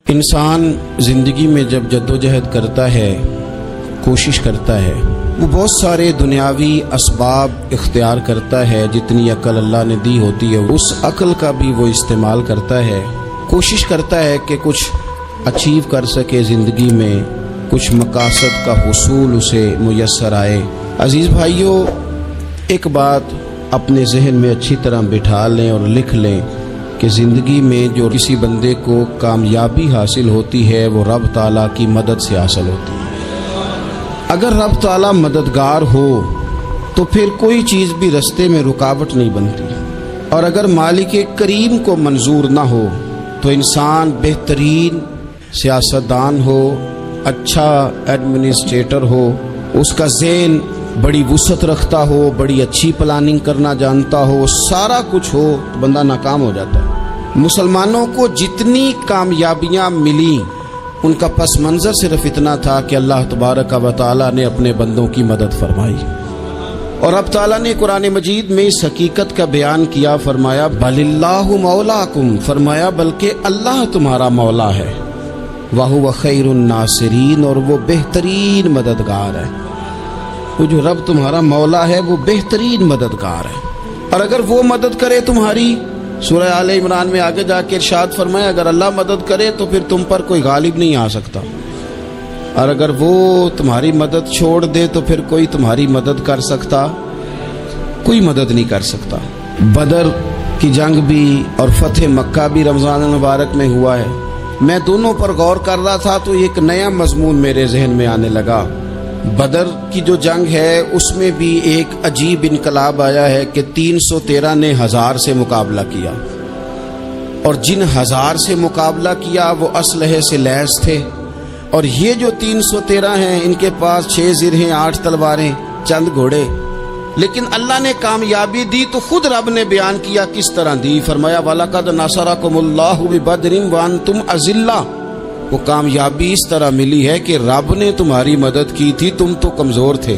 انسان زندگی میں جب جدوجہد کرتا ہے، کوشش کرتا ہے، وہ بہت سارے دنیاوی اسباب اختیار کرتا ہے۔ جتنی عقل اللہ نے دی ہوتی ہے اس عقل کا بھی وہ استعمال کرتا ہے، کوشش کرتا ہے کہ کچھ اچیو کر سکے زندگی میں، کچھ مقاصد کا حصول اسے میسر آئے۔ عزیز بھائیوں، ایک بات اپنے ذہن میں اچھی طرح بٹھا لیں اور لکھ لیں کہ زندگی میں جو کسی بندے کو کامیابی حاصل ہوتی ہے وہ رب تعالیٰ کی مدد سے حاصل ہوتی ہے۔ اگر رب تعالیٰ مددگار ہو تو پھر کوئی چیز بھی رستے میں رکاوٹ نہیں بنتی، اور اگر مالک کریم کو منظور نہ ہو تو انسان بہترین سیاستدان ہو، اچھا ایڈمنسٹریٹر ہو، اس کا ذہن بڑی وسعت رکھتا ہو، بڑی اچھی پلاننگ کرنا جانتا ہو، سارا کچھ ہو تو بندہ ناکام ہو جاتا ہے۔ مسلمانوں کو جتنی کامیابیاں ملیں ان کا پس منظر صرف اتنا تھا کہ اللہ تبارک و تعالیٰ نے اپنے بندوں کی مدد فرمائی، اور اب تعالیٰ نے قرآن مجید میں اس حقیقت کا بیان کیا، فرمایا بل اللہ مولاکم، فرمایا بلکہ اللہ تمہارا مولا ہے، وَهُوَ خَيْرُ النَّاصِرِينَ، اور وہ بہترین مددگار ہے۔ وہ جو رب تمہارا مولا ہے وہ بہترین مددگار ہے، اور اگر وہ مدد کرے تمہاری، سورہ آل عمران میں آگے جا کے ارشاد فرمایا اگر اللہ مدد کرے تو پھر تم پر کوئی غالب نہیں آ سکتا، اور اگر وہ تمہاری مدد چھوڑ دے تو پھر کوئی تمہاری مدد کر سکتا؟ کوئی مدد نہیں کر سکتا۔ بدر کی جنگ بھی اور فتح مکہ بھی رمضان المبارک میں ہوا ہے۔ میں دونوں پر غور کر رہا تھا تو ایک نیا مضمون میرے ذہن میں آنے لگا۔ بدر کی جو جنگ ہے اس میں بھی ایک عجیب انقلاب آیا ہے کہ 313 نے 1000 سے مقابلہ کیا، اور جن 1000 سے مقابلہ کیا وہ اسلحے سے لیس تھے، اور یہ جو 313 ہیں ان کے پاس 6 زرہیں، 8 تلواریں، چند گھوڑے، لیکن اللہ نے کامیابی دی تو خود رب نے بیان کیا کس طرح دی، فرمایا وَلَقَدْ نَصَرَكُمُ اللَّهُ بِبَدْرٍ وَأَنْتُمْ أَذِلَّةٌ۔ وہ کامیابی اس طرح ملی ہے کہ رب نے تمہاری مدد کی تھی، تم تو کمزور تھے،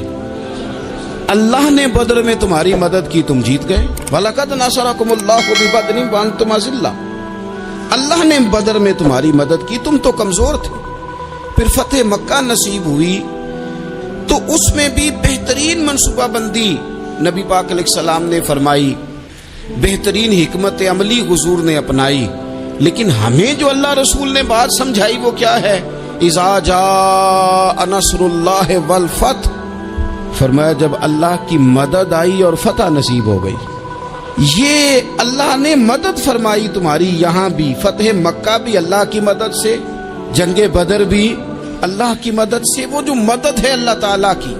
اللہ نے بدر میں تمہاری مدد کی، تم جیت گئے۔ وَلَقَدْ نَصَرَكُمُ اللَّهُ بِبَدْرٍ وَأَنْتُمْ أَذِلَّةٌ، اللہ نے بدر میں تمہاری مدد کی، تم تو کمزور تھے۔ پھر فتح مکہ نصیب ہوئی تو اس میں بھی بہترین منصوبہ بندی نبی پاک علیہ السلام نے فرمائی، بہترین حکمت عملی حضور نے اپنائی، لیکن ہمیں جو اللہ رسول نے بات سمجھائی وہ کیا ہے؟ اذا جاء نصر اللہ والفتح، فرمایا جب اللہ کی مدد آئی اور فتح نصیب ہو گئی۔ یہ اللہ نے مدد فرمائی تمہاری، یہاں بھی فتح مکہ بھی اللہ کی مدد سے، جنگ بدر بھی اللہ کی مدد سے۔ وہ جو مدد ہے اللہ تعالیٰ کی،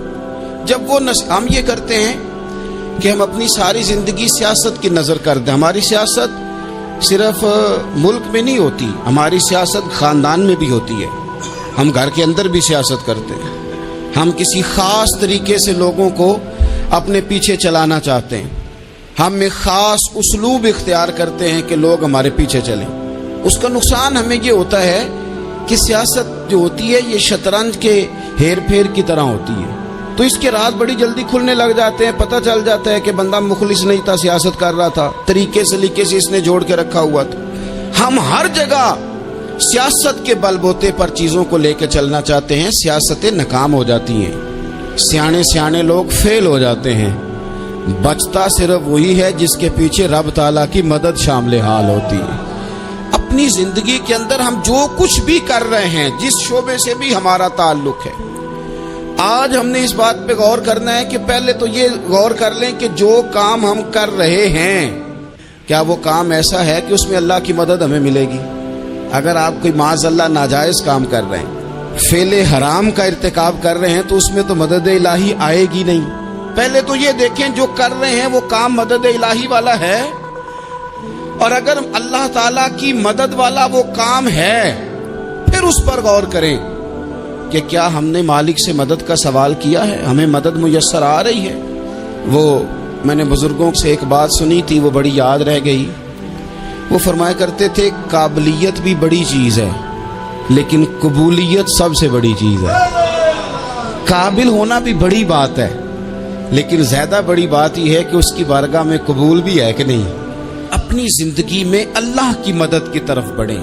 جب وہ ہم یہ کرتے ہیں کہ ہم اپنی ساری زندگی سیاست کی نظر کر دیں، ہماری سیاست صرف ملک میں نہیں ہوتی، ہماری سیاست خاندان میں بھی ہوتی ہے، ہم گھر کے اندر بھی سیاست کرتے ہیں، ہم کسی خاص طریقے سے لوگوں کو اپنے پیچھے چلانا چاہتے ہیں، ہم ایک خاص اسلوب اختیار کرتے ہیں کہ لوگ ہمارے پیچھے چلیں۔ اس کا نقصان ہمیں یہ ہوتا ہے کہ سیاست جو ہوتی ہے یہ شطرنج کے ہیر پھیر کی طرح ہوتی ہے، تو اس کے راز بڑی جلدی کھلنے لگ جاتے ہیں، پتہ چل جاتا ہے کہ بندہ مخلص نہیں تھا، سیاست کر رہا تھا، طریقے سلیقے سے اس نے جوڑ کے رکھا ہوا تھا۔ ہم ہر جگہ سیاست کے بل بوتے پر چیزوں کو لے کے چلنا چاہتے ہیں، سیاستیں ناکام ہو جاتی ہیں، سیانے لوگ فیل ہو جاتے ہیں، بچتا صرف وہی ہے جس کے پیچھے رب تعالیٰ کی مدد شامل حال ہوتی ہے۔ اپنی زندگی کے اندر ہم جو کچھ بھی کر رہے ہیں، جس شعبے سے بھی ہمارا تعلق ہے، آج ہم نے اس بات پہ غور کرنا ہے کہ پہلے تو یہ غور کر لیں کہ جو کام ہم کر رہے ہیں کیا وہ کام ایسا ہے کہ اس میں اللہ کی مدد ہمیں ملے گی؟ اگر آپ کوئی معاذ اللہ ناجائز کام کر رہے ہیں، فعل حرام کا ارتکاب کر رہے ہیں، تو اس میں تو مدد الہی آئے گی نہیں۔ پہلے تو یہ دیکھیں جو کر رہے ہیں وہ کام مدد الہی والا ہے، اور اگر اللہ تعالیٰ کی مدد والا وہ کام ہے پھر اس پر غور کریں کہ کیا ہم نے مالک سے مدد کا سوال کیا ہے، ہمیں مدد میسر آ رہی ہے۔ وہ میں نے بزرگوں سے ایک بات سنی تھی، وہ بڑی یاد رہ گئی۔ وہ فرمایا کرتے تھے قابلیت بھی بڑی چیز ہے لیکن قبولیت سب سے بڑی چیز ہے۔ قابل ہونا بھی بڑی بات ہے لیکن زیادہ بڑی بات یہ ہے کہ اس کی بارگاہ میں قبول بھی ہے کہ نہیں۔ اپنی زندگی میں اللہ کی مدد کی طرف بڑھیں،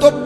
تو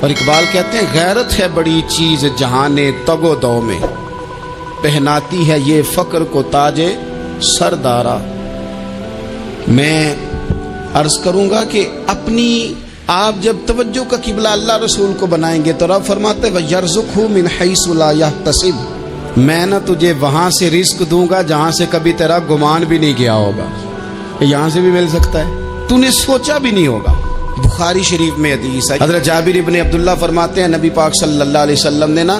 اور اقبال کہتے ہیں غیرت ہے بڑی چیز جہان تگ و دو میں، پہناتی ہے یہ فقر کو تاج سردارا۔ میں عرض کروں گا کہ اپنی آپ جب توجہ کا قبلہ اللہ رسول کو بنائیں گے تو رب فرماتے وَيَرْزُقْهُ مِنْ حَيْثُ لَا يَحْتَسِبُ، میں نہ تجھے وہاں سے رزق دوں گا جہاں سے کبھی تیرا گمان بھی نہیں گیا ہوگا، یہاں سے بھی مل سکتا ہے، تو نے سوچا بھی نہیں ہوگا۔ بخاری شریف میں حدیث ہے، حضرت جابر ابن عبداللہ فرماتے ہیں نبی پاک صلی اللہ علیہ وسلم نے نا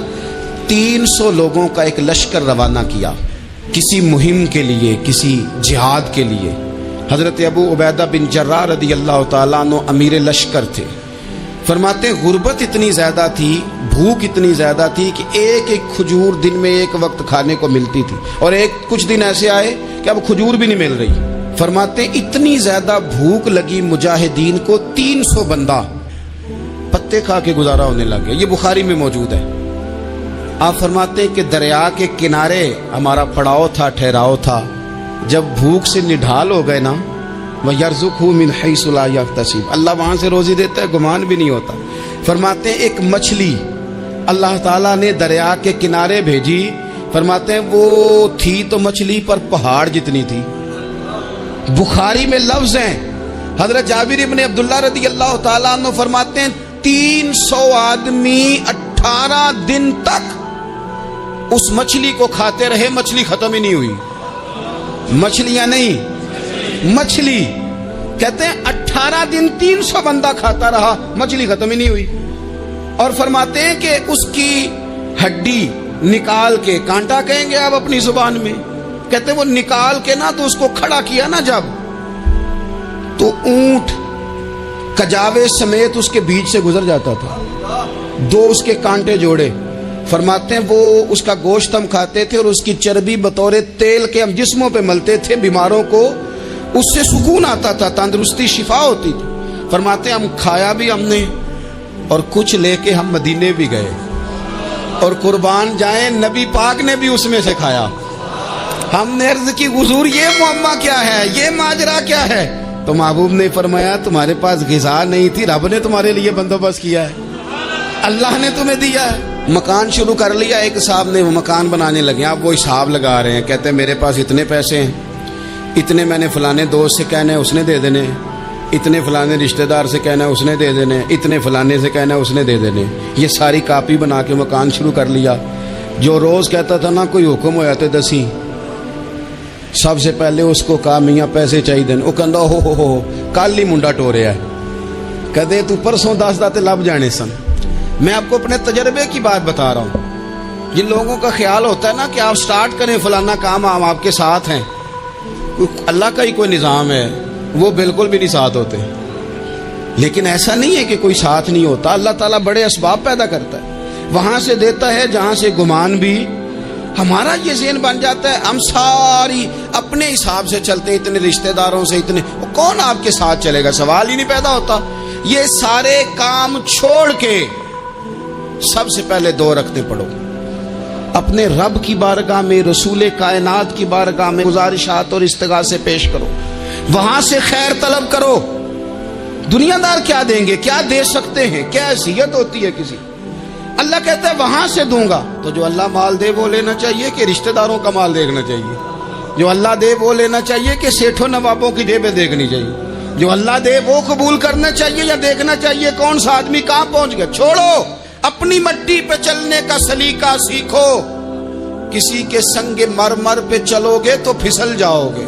300 لوگوں کا ایک لشکر روانہ کیا کسی مہم کے لیے، کسی جہاد کے لیے۔ حضرت ابو عبیدہ بن جراح رضی اللہ تعالیٰ عنہ امیر لشکر تھے۔ فرماتے ہیں غربت اتنی زیادہ تھی، بھوک اتنی زیادہ تھی کہ ایک ایک کھجور دن میں ایک وقت کھانے کو ملتی تھی، اور کچھ دن ایسے آئے کہ اب کھجور بھی نہیں مل رہی۔ فرماتے ہیں اتنی زیادہ بھوک لگی مجاہدین کو 300 بندہ پتے کھا کے گزارا ہونے لگے، یہ بخاری میں موجود ہے۔ آپ فرماتے ہیں کہ دریا کے کنارے ہمارا پڑاؤ تھا، ٹھہراؤ تھا، جب بھوک سے نڈھال ہو گئے نا وَيَرْزُقْهُ مِنْ حَيْثُ لَا يَحْتَسِبُ، اللہ وہاں سے روزی دیتا ہے، گمان بھی نہیں ہوتا۔ فرماتے ہیں ایک مچھلی اللہ تعالیٰ نے دریا کے کنارے بھیجی، فرماتے ہیں وہ تھی تو مچھلی پر پہاڑ جتنی تھی۔ بخاری میں لفظ ہیں، حضرت جابر ابن عبداللہ رضی اللہ تعالیٰ عنہ فرماتے ہیں 300 آدمی 18 دن تک اس مچھلی کو کھاتے رہے، مچھلی ختم ہی نہیں ہوئی۔ مچھلیاں نہیں، مچھلی کہتے ہیں 18 دن 300 بندہ کھاتا رہا، مچھلی ختم ہی نہیں ہوئی۔ اور فرماتے ہیں کہ اس کی ہڈی نکال کے، کانٹا کہیں گے آپ اپنی زبان میں، کہتے ہیں وہ نکال کے نا تو اس کو کھڑا کیا نا جب، تو اونٹ کجاوے سمیت اس کے بیچ سے گزر جاتا تھا، 2 اس کے کانٹے جوڑے۔ فرماتے ہیں وہ اس کا گوشت ہم کھاتے تھے اور اس کی چربی بطور تیل کے ہم جسموں پہ ملتے تھے، بیماروں کو اس سے سکون آتا تھا، تندرستی شفا ہوتی تھی۔ فرماتے ہیں ہم کھایا بھی ہم نے، اور کچھ لے کے ہم مدینے بھی گئے، اور قربان جائیں نبی پاک نے بھی اس میں سے کھایا۔ ہم نے عرض کی حضور یہ معمہ کیا ہے، یہ ماجرا کیا ہے؟ تو محبوب نے فرمایا تمہارے پاس غذا نہیں تھی، رب نے تمہارے لیے بندوبست کیا ہے، اللہ نے تمہیں دیا ہے۔ مکان شروع کر لیا، ایک صاحب نے وہ مکان بنانے لگے، آپ وہ حساب لگا رہے ہیں، کہتے ہیں میرے پاس اتنے پیسے ہیں، اتنے میں نے فلانے دوست سے کہنا ہے اس نے دے دینے، اتنے فلانے رشتہ دار سے کہنا ہے اس نے دے دینے، اتنے فلانے سے کہنا ہے اس نے دے دینے۔ یہ ساری کاپی بنا کے مکان شروع کر لیا۔ جو روز کہتا تھا نا کوئی حکم ہو جاتے دسی، سب سے پہلے اس کو کہا میاں پیسے چاہیے، وہ کہندا ہو کل ہی منڈا ٹوریا ہے، کہتے تو پرسوں 10 داتے لب جانے سن۔ میں آپ کو اپنے تجربے کی بات بتا رہا ہوں۔ جن لوگوں کا خیال ہوتا ہے نا کہ آپ سٹارٹ کریں فلانا کام، ہم آپ کے ساتھ ہیں، اللہ کا ہی کوئی نظام ہے، وہ بالکل بھی نہیں ساتھ ہوتے۔ لیکن ایسا نہیں ہے کہ کوئی ساتھ نہیں ہوتا، اللہ تعالیٰ بڑے اسباب پیدا کرتا ہے، وہاں سے دیتا ہے جہاں سے گمان بھی۔ ہمارا یہ ذہن بن جاتا ہے ہم ساری اپنے حساب سے چلتے ہیں، اتنے رشتہ داروں سے، اتنے کون آپ کے ساتھ چلے گا، سوال ہی نہیں پیدا ہوتا۔ یہ سارے کام چھوڑ کے سب سے پہلے 2 رکعتیں پڑھو، اپنے رب کی بارگاہ میں، رسول کائنات کی بارگاہ میں گزارشات اور استغاثے پیش کرو، وہاں سے خیر طلب کرو۔ دنیا دار کیا دیں گے، کیا دے سکتے ہیں، کیا حیثیت ہوتی ہے کسی؟ اللہ کہتا ہے وہاں سے دوں گا۔ تو جو اللہ مال دے وہ لینا چاہیے کہ رشتہ داروں کا مال دیکھنا چاہیے؟ جو اللہ دے وہ لینا چاہیے کہ سیٹھوں نوابوں کی جیبیں دیکھنی چاہیے؟ جو اللہ دے وہ قبول کرنا چاہیے یا دیکھنا چاہیے کون سا آدمی کہاں پہنچ گیا؟ چھوڑو، اپنی مٹی پہ چلنے کا سلیقہ سیکھو۔ کسی کے سنگ مرمر پہ چلو گے تو پھسل جاؤ گے،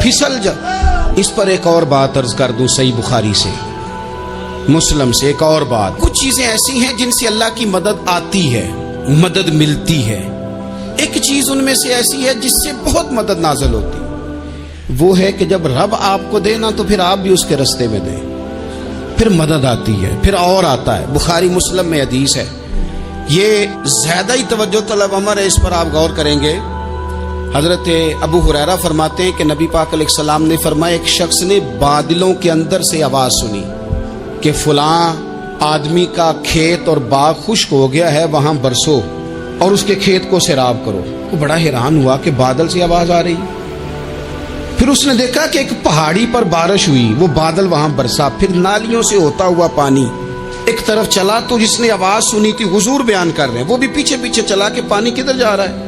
پھسل جاؤ۔ اس پر ایک اور بات عرض کر دوں، صحیح بخاری سے، مسلم سے ایک اور بات۔ کچھ چیزیں ایسی ہیں جن سے اللہ کی مدد آتی ہے، مدد ملتی ہے۔ ایک چیز ان میں سے ایسی ہے جس سے بہت مدد نازل ہوتی ہے، وہ ہے کہ جب رب آپ کو دے نا تو پھر آپ بھی اس کے رستے میں دیں، پھر مدد آتی ہے، پھر اور آتا ہے۔ بخاری مسلم میں حدیث ہے، یہ زیادہ ہی توجہ طلب امر ہے، اس پر آپ غور کریں گے۔ حضرت ابو ہریرہ فرماتے ہیں کہ نبی پاک علیہ السلام نے فرمایا ایک شخص نے بادلوں کے اندر سے آواز سنی کہ فلاں آدمی کا کھیت اور باغ خشک ہو گیا ہے، وہاں برسو اور اس کے کھیت کو سیراب کرو۔ وہ بڑا حیران ہوا کہ بادل سے آواز آ رہی۔ پھر اس نے دیکھا کہ ایک پہاڑی پر بارش ہوئی، وہ بادل وہاں برسا، پھر نالیوں سے ہوتا ہوا پانی ایک طرف چلا تو جس نے آواز سنی تھی حضور بیان کر رہے ہیں، وہ بھی پیچھے پیچھے چلا کہ پانی کدھر جا رہا ہے۔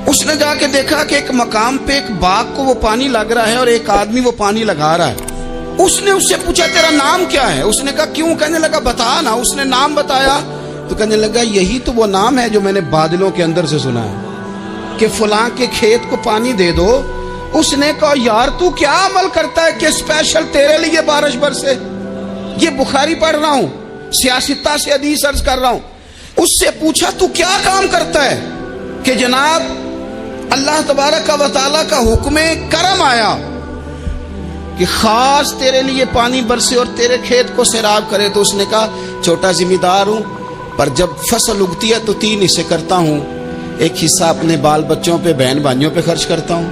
اس نے جا کے دیکھا کہ ایک مقام پہ ایک باغ کو وہ پانی لگ رہا ہے اور ایک آدمی وہ پانی لگا رہا ہے۔ اس نے اس سے پوچھا تیرا نام کیا ہے؟ اس نے کہا کیوں؟ کہنے لگا بتا نا۔ اس نے نام بتایا تو کہنے لگا یہی تو وہ نام ہے جو میں نے بادلوں کے اندر سے سنا ہے کہ فلاں کے کھیت کو پانی دے دو۔ اس نے کہا یار تو کیا عمل کرتا ہے کہ اسپیشل تیرے لیے بارش برسے؟ یہ بخاری پڑھ رہا ہوں، سیاستہ سے حدیث عرض کر رہا ہوں۔ اس سے پوچھا تو کیا کام کرتا ہے کہ جناب اللہ تبارک و تعالیٰ کا حکم کرم آیا کہ خاص تیرے لیے پانی برسے اور تیرے کھیت کو سیراب کرے؟ تو اس نے کہا چھوٹا ذمہ دار ہوں، پر جب فصل اگتی ہے تو 3 حصے کرتا ہوں۔ ایک حصہ اپنے بال بچوں پہ، بہن بھائیوں پہ خرچ کرتا ہوں،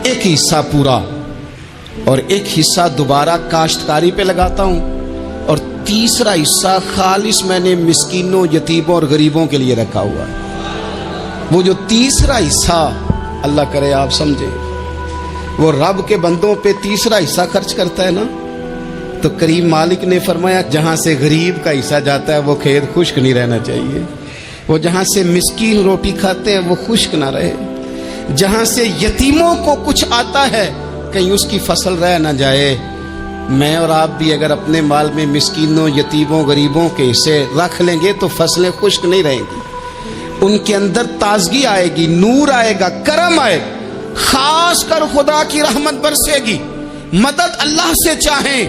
ایک حصہ پورا، اور ایک حصہ دوبارہ کاشتکاری پہ لگاتا ہوں، اور تیسرا حصہ خالص میں نے مسکینوں، یتیموں اور غریبوں کے لیے رکھا ہوا ہے۔ وہ جو تیسرا حصہ اللہ کرے آپ سمجھے، وہ رب کے بندوں پہ تیسرا حصہ خرچ کرتا ہے نا، تو کریم مالک نے فرمایا جہاں سے غریب کا حصہ جاتا ہے وہ کھیت خشک نہیں رہنا چاہیے، وہ جہاں سے مسکین روٹی کھاتے ہیں وہ خشک نہ رہے، جہاں سے یتیموں کو کچھ آتا ہے کہیں اس کی فصل رہ نہ جائے۔ میں اور آپ بھی اگر اپنے مال میں مسکینوں، یتیموں، غریبوں کے حصے رکھ لیں گے تو فصلیں خشک نہیں رہیں گی، ان کے اندر تازگی آئے گی، نور آئے گا، کرم آئے گا، خاص کر خدا کی رحمت برسے گی۔ مدد اللہ سے چاہیں،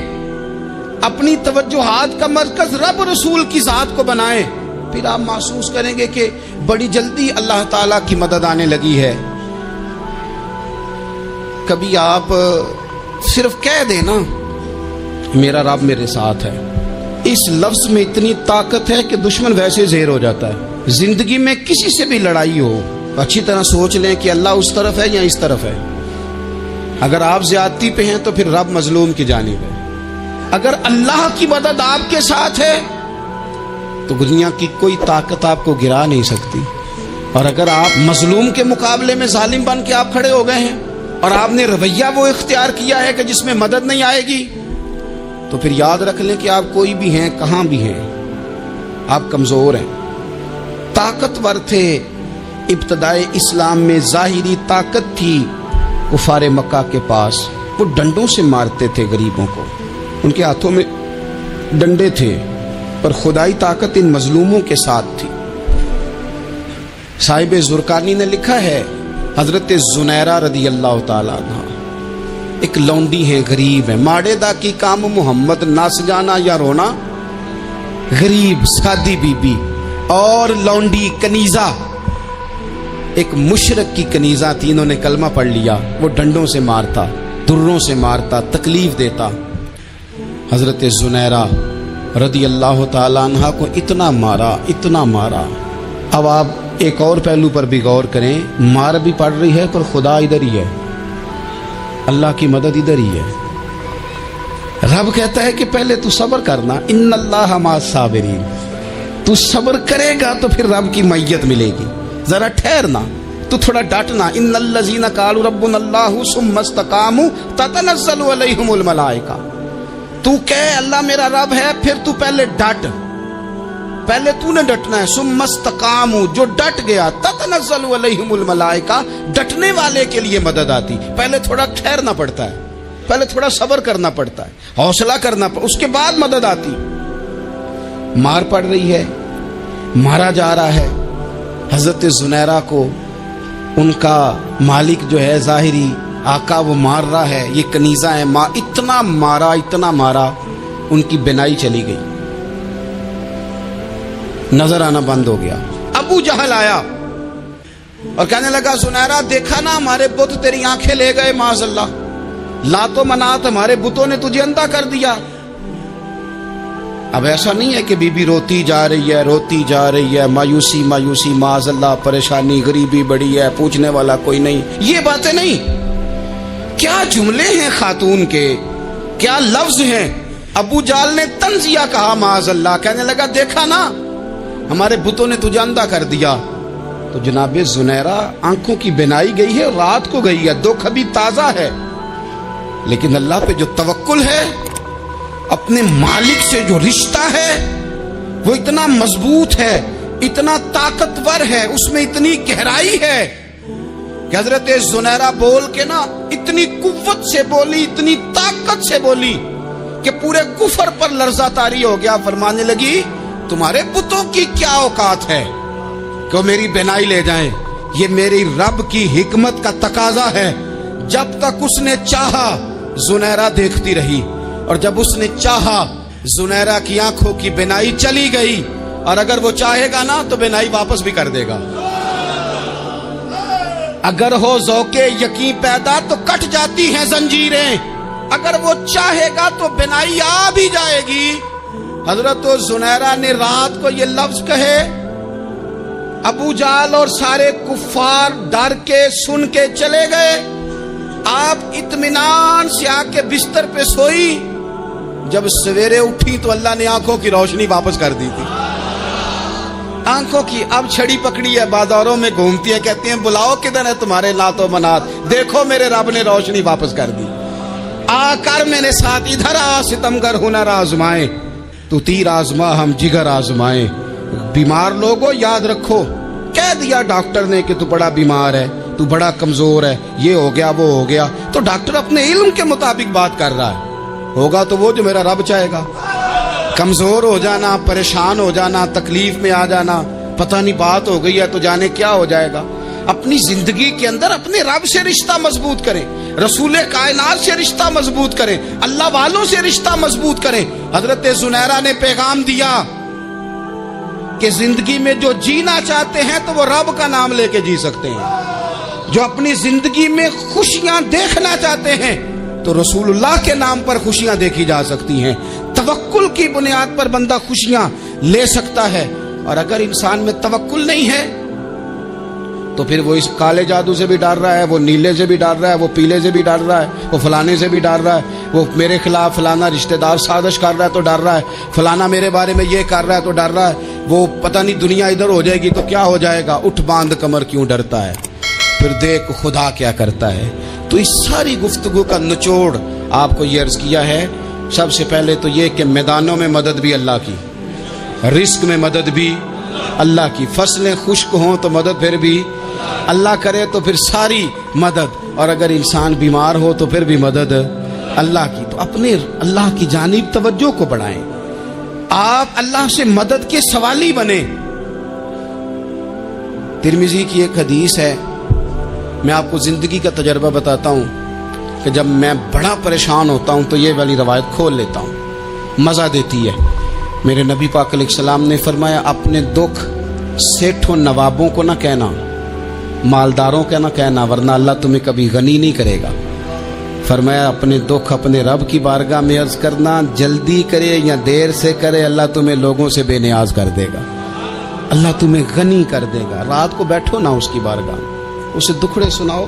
اپنی توجہات کا مرکز رب رسول کی ذات کو بنائیں، پھر آپ محسوس کریں گے کہ بڑی جلدی اللہ تعالیٰ کی مدد آنے لگی ہے۔ کبھی آپ صرف کہہ دیں نا میرا رب میرے ساتھ ہے، اس لفظ میں اتنی طاقت ہے کہ دشمن ویسے زہر ہو جاتا ہے۔ زندگی میں کسی سے بھی لڑائی ہو، اچھی طرح سوچ لیں کہ اللہ اس طرف ہے یا اس طرف ہے۔ اگر آپ زیادتی پہ ہیں تو پھر رب مظلوم کی جانب ہے۔ اگر اللہ کی مدد آپ کے ساتھ ہے تو دنیا کی کوئی طاقت آپ کو گرا نہیں سکتی، اور اگر آپ مظلوم کے مقابلے میں ظالم بن کے آپ کھڑے ہو گئے ہیں اور آپ نے رویہ وہ اختیار کیا ہے کہ جس میں مدد نہیں آئے گی، تو پھر یاد رکھ لیں کہ آپ کوئی بھی ہیں، کہاں بھی ہیں، آپ کمزور ہیں۔ طاقتور تھے ابتدائے اسلام میں، ظاہری طاقت تھی کفار مکہ کے پاس، وہ ڈنڈوں سے مارتے تھے غریبوں کو، ان کے ہاتھوں میں ڈنڈے تھے، پر خدائی طاقت ان مظلوموں کے ساتھ تھی۔ صاحب زرقانی نے لکھا ہے حضرت زنیرہ رضی اللہ تعالیٰ عنہ ایک لونڈی ہیں، غریب ہیں، ماڑے دا کی کام محمد نس جانا یا رونا، غریب سادی بی بی اور لونڈی کنیزہ، ایک مشرک کی کنیزہ تھی، انہوں نے کلمہ پڑھ لیا، وہ ڈنڈوں سے مارتا، دروں سے مارتا، تکلیف دیتا۔ حضرت زنیرہ رضی اللہ تعالیٰ عنہ کو اتنا مارا، اتنا مارا۔ اب آپ ایک اور پہلو پر بھی غور کریں، مار بھی پڑ رہی ہے پر خدا ادھر ہی ہے، اللہ کی مدد ادھر ہی ہے۔ رب کہتا ہے کہ پہلے تو صبر کرنا، ان اللہ مع الصابرین، تو صبر کرے گا تو پھر رب کی معیت ملے گی، ذرا ٹھہرنا، تو تھوڑا ڈٹنا۔ ان الذین قالوا ربنا اللہ ثم استقاموا تتنزل علیہم الملائکہ، تو کہے اللہ میرا رب ہے، پھر تو پہلے ڈٹ، پہلے تو نے ڈٹنا ہے۔ ثم استقاموا، جو ڈٹ گیا، تتنزل علیہم الملائکہ، ڈٹنے والے کے لیے مدد آتی، پہلے تھوڑا ٹھہرنا پڑتا ہے، پہلے تھوڑا صبر کرنا پڑتا ہے، حوصلہ کرنا پڑتا، اس کے بعد مدد آتی۔ مار پڑ رہی ہے، مارا جا رہا ہے حضرت زنیرہ کو، ان کا مالک جو ہے ظاہری آقا وہ مار رہا ہے، یہ کنیزہ ہے، اتنا مارا، اتنا مارا، ان کی بینائی چلی گئی، نظر آنا بند ہو گیا۔ ابو جہل آیا اور کہنے لگا زنیرہ دیکھا نا ہمارے بت تیری آنکھیں لے گئے، معاذ اللہ، لات و منات ہمارے بتوں نے تجھے اندھا کر دیا۔ اب ایسا نہیں ہے کہ بی بی روتی جا رہی ہے، روتی جا رہی ہے، مایوسی مایوسی، معاذ اللہ، پریشانی، غریبی بڑی ہے، پوچھنے والا کوئی نہیں، یہ باتیں نہیں۔ کیا جملے ہیں خاتون کے، کیا لفظ ہیں۔ ابو جہل نے تنزیہ کہا، معاذ اللہ، کہنے لگا دیکھا نا ہمارے بتوں نے تجھے اندھا کر دیا۔ تو جناب زنیرہ آنکھوں کی بینائی گئی ہے، رات کو گئی ہے، دکھ ابھی تازہ ہے، لیکن اللہ پہ جو توکل ہے، اپنے مالک سے جو رشتہ ہے، وہ اتنا مضبوط ہے، اتنا طاقتور ہے، اس میں اتنی گہرائی ہے کہ حضرت زنیرہ بول کے نا اتنی قوت سے بولی، اتنی طاقت سے بولی کہ پورے کفر پر لرزہ طاری ہو گیا۔ فرمانے لگی تمہارے بتوں کی کیا اوقات ہے کہ وہ میری بینائی لے جائیں؟ یہ میری رب کی حکمت کا تقاضا ہے۔ جب تک اس نے چاہا زنیرہ دیکھتی رہی، اور جب اس نے چاہا زنیرہ کی آنکھوں کی بینائی چلی گئی، اور اگر وہ چاہے گا نا تو بینائی واپس بھی کر دے گا۔ اگر ہو ذوق یقین پیدا تو کٹ جاتی ہیں زنجیریں، اگر وہ چاہے گا تو بینائی آ بھی جائے گی۔ حضرت زنیرہ نے رات کو یہ لفظ کہے، ابو جہل اور سارے کفار ڈر کے سن کے چلے گئے، آپ اطمینان سے آ کے بستر پہ سوئی۔ جب سویرے اٹھی تو اللہ نے آنکھوں کی روشنی واپس کر دی تھی۔ آنکھوں کی اب چھڑی پکڑی ہے، بازاروں میں گھومتی ہے، کہتی ہیں بلاؤ کدھر ہے تمہارے لات و منات، دیکھو میرے رب نے روشنی واپس کر دی۔ آ کر میرے ساتھ ادھر آ، ستمگر ہنر آزمائے، تو تیر آزما ہم جگر آزمائے۔ بیمار لوگوں یاد رکھو، کہہ دیا ڈاکٹر نے کہ تو بڑا بیمار ہے، تو بڑا کمزور ہے، یہ ہو گیا وہ ہو گیا، تو ڈاکٹر اپنے علم کے مطابق بات کر رہا ہے، ہوگا تو وہ جو میرا رب چاہے گا۔ کمزور ہو جانا، پریشان ہو جانا، تکلیف میں آ جانا، پتہ نہیں بات ہو گئی ہے تو جانے کیا ہو جائے گا۔ اپنی زندگی کے اندر اپنے رب سے رشتہ مضبوط کریں، رسول کائنات سے رشتہ مضبوط کریں، اللہ والوں سے رشتہ مضبوط کریں۔ حضرت زنیرہ نے پیغام دیا کہ زندگی میں جو جینا چاہتے ہیں تو وہ رب کا نام لے کے جی سکتے ہیں، جو اپنی زندگی میں خوشیاں دیکھنا چاہتے ہیں تو رسول اللہ کے نام پر خوشیاں دیکھی جا سکتی ہیں۔ توکل کی بنیاد پر بندہ خوشیاں لے سکتا ہے، اور اگر انسان میں توکل نہیں ہے تو پھر وہ اس کالے جادو سے بھی ڈر رہا ہے، وہ نیلے سے بھی ڈر رہا ہے، وہ پیلے سے بھی ڈر رہا ہے، وہ فلانے سے بھی ڈر رہا ہے، وہ میرے خلاف فلانا رشتہ دار سازش کر رہا ہے تو ڈر رہا ہے، فلانا میرے بارے میں یہ کر رہا ہے تو ڈر رہا ہے، وہ پتہ نہیں دنیا ادھر ہو جائے گی تو کیا ہو جائے گا، اٹھ باندھ کمر کیوں ڈرتا ہے، پھر دیکھ خدا کیا کرتا ہے۔ تو اس ساری گفتگو کا نچوڑ آپ کو یہ عرض کیا ہے، سب سے پہلے تو یہ کہ میدانوں میں مدد بھی اللہ کی، رزق میں مدد بھی اللہ کی، فصلیں خشک ہوں تو مدد پھر بھی اللہ کرے، تو پھر ساری مدد، اور اگر انسان بیمار ہو تو پھر بھی مدد اللہ کی۔ تو اپنے اللہ کی جانب توجہ کو بڑھائیں، آپ اللہ سے مدد کے سوالی بنیں۔ ترمذی کی ایک حدیث ہے، میں آپ کو زندگی کا تجربہ بتاتا ہوں کہ جب میں بڑا پریشان ہوتا ہوں تو یہ والی روایت کھول لیتا ہوں، مزہ دیتی ہے۔ میرے نبی پاک علیہ السلام نے فرمایا اپنے دکھ سیٹھوں نوابوں کو نہ کہنا، مالداروں کا نہ کہنا، ورنہ اللہ تمہیں کبھی غنی نہیں کرے گا۔ فرمایا اپنے دکھ اپنے رب کی بارگاہ میں عرض کرنا، جلدی کرے یا دیر سے کرے اللہ تمہیں لوگوں سے بے نیاز کر دے گا، اللہ تمہیں غنی کر دے گا۔ رات کو بیٹھو نا اس کی بارگاہ میں، اسے دکھڑے سناؤ،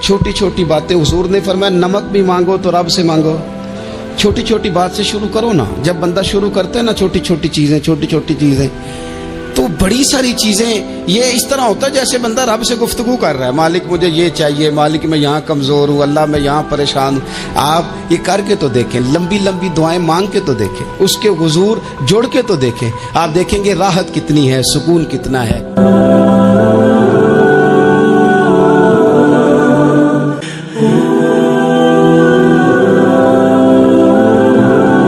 چھوٹی چھوٹی باتیں۔ حضور نے فرمایا نمک بھی مانگو تو رب سے مانگو، چھوٹی چھوٹی بات سے شروع کرو نا۔ جب بندہ شروع کرتا ہے نا چھوٹی چھوٹی چیزیں تو بڑی ساری چیزیں یہ اس طرح ہوتا ہے جیسے بندہ رب سے گفتگو کر رہا ہے، مالک مجھے یہ چاہیے، مالک میں یہاں کمزور ہوں، اللہ میں یہاں پریشان ہوں۔ آپ یہ کر کے تو دیکھیں، لمبی لمبی دعائیں مانگ کے تو دیکھیں، اس کے حضور جوڑ کے تو دیکھیں، آپ دیکھیں گے راحت کتنی ہے، سکون کتنا ہے۔